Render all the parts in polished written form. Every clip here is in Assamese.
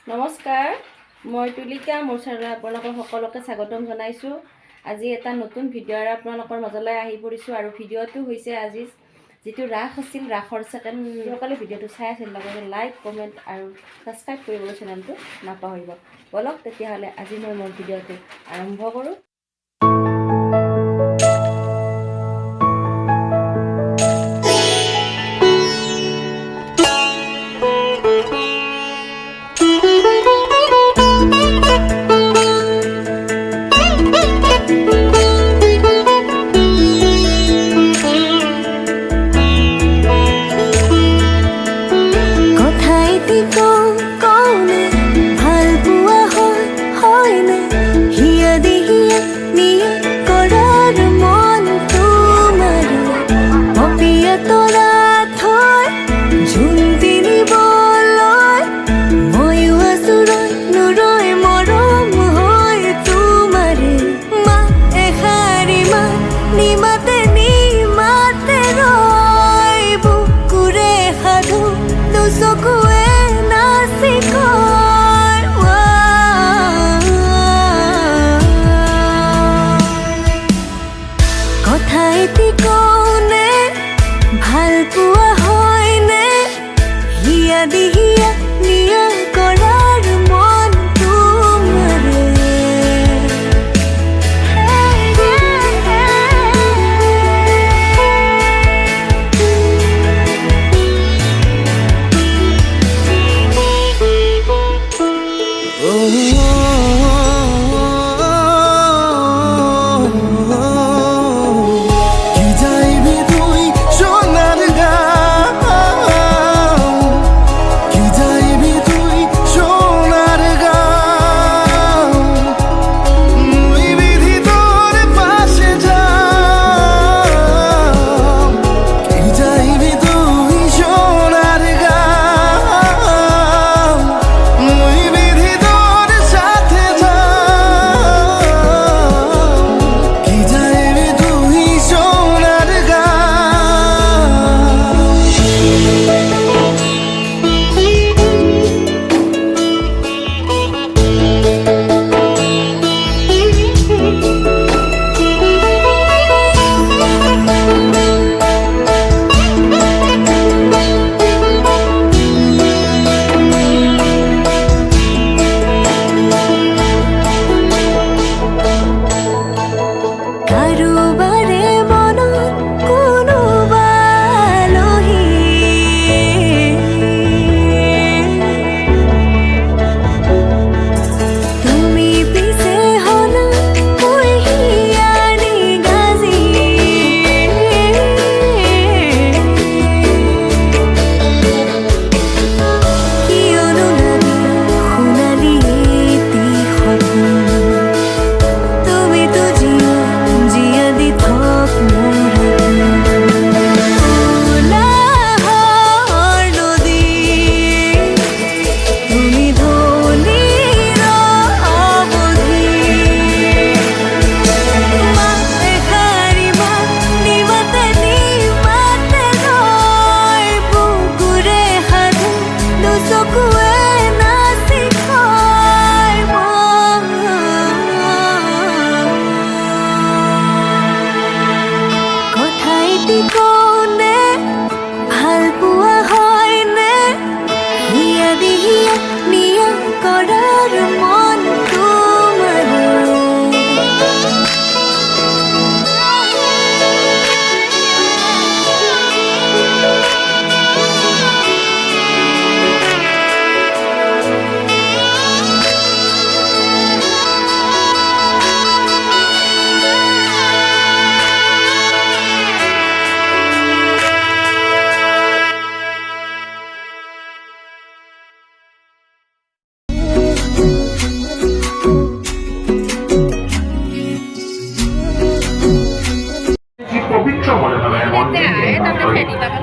নমস্কাৰ, মই তুলিকা মোৰ চেনেলত আপোনালোকক সকলোকে স্বাগতম জনাইছোঁ। আজি এটা নতুন ভিডিঅ'ৰে আপোনালোকৰ মাজলৈ আহি পৰিছোঁ আৰু ভিডিঅ'টো হৈছে আজি যিটো ৰাস আছিল, ৰাসৰ ছেকেণ্ড সকলে ভিডিঅ'টো চাই আছিল, লগতে লাইক কমেণ্ট আৰু ছাবস্ক্ৰাইব কৰিবলৈ চেনেলটো নাপাহৰিব। বলক তেতিয়াহ'লে আজি মই মোৰ ভিডিঅ'টো আৰম্ভ কৰোঁ।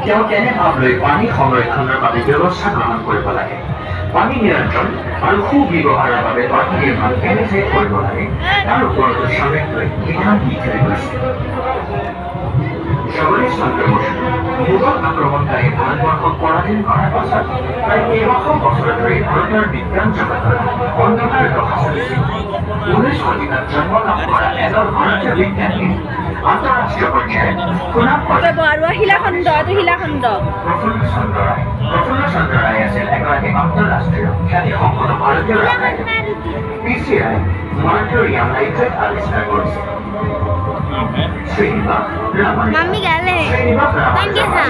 তেওঁ তেনে ভাৱ লৈ পানী সংৰক্ষণৰ বাবে ব্যৱস্থা গ্ৰহণ কৰিব লাগে। পানী নিয়ন্ত্ৰণ আৰু সুব্যৱহাৰৰ বাবে পানীৰ ভাগ কেনেকৈ কৰিব লাগে তাৰ ওপৰত চৰকাৰে বিধান দি থৈ গৈছে। সবলে সংক্ৰমণ মোগল আক্ৰমণকাৰী ভাৰতবৰ্ষক পৰাধীন কৰাৰ পাছত প্ৰায় কেইবাশ বছৰ ধৰে ভাৰতেৰ বিজ্ঞান জগতৰ অন্ধকাৰ দশা চলিছিল। 19 শতিকাত জন্ম লাভ কৰা এজন ভাৰতীয় বিজ্ঞানী আন্তঃৰাষ্ট্ৰীয় পৰ্যায়ত সুনাম প্ৰফুল্ল চন্দ্ৰ ৰায় আছিল এগৰাকী আন্তঃৰাষ্ট্ৰীয় খ্যাতিসম্পন্ন ভাৰতীয় ৰাজনীতিক। পিচি ৰায় মনিটৰিয়াম লাইটত আৱিষ্কাৰ কৰিছিল। Mami gale. Thank you sir.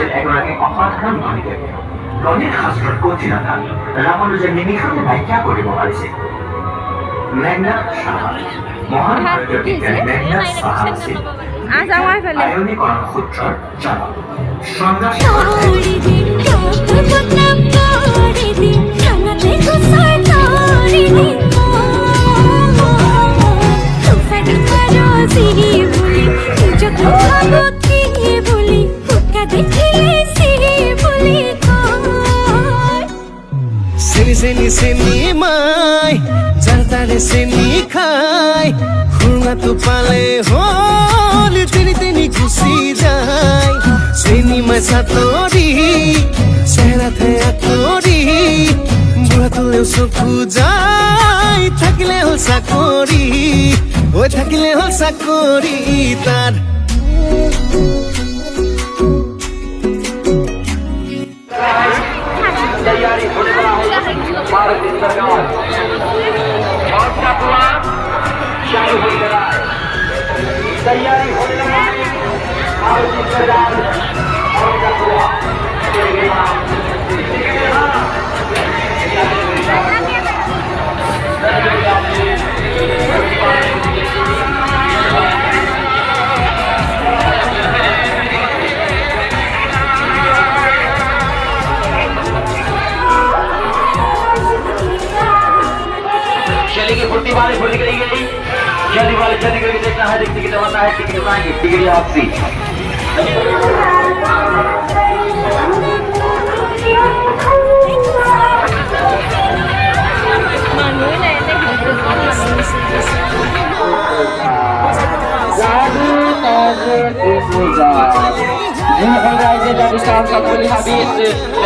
গণিত শাস্ত্ৰত কঠিন নাথাক ৰামানুজে নিমিষতে ব্যাখ্যা কৰিব পাৰিছে। মেঘনাথ সাহা মহান ভাৰতীয় বিজ্ঞানী মেঘনাথ সাহা আছিল আয়নীকৰণ সূত্ৰৰ জনক। Seni seni mai jartare seni khai khurna tu pale holi teni khushi jai seni mai satori sehra thaya tori buha tule soku jai thakile hol sakori oi thakile hol sakori tar तैयारी होने वाला है भारत की सरकार और का प्लान चालू हो गया है। तैयारी होने वाला है भारत की सरकार और का प्लान चलेगी फुर्ती वाले फुर्ती करी गई जल्दी वाले जल्दी करके देखना है टिकट बनना है टिकट बनाएंगे टिकट आपसी Habis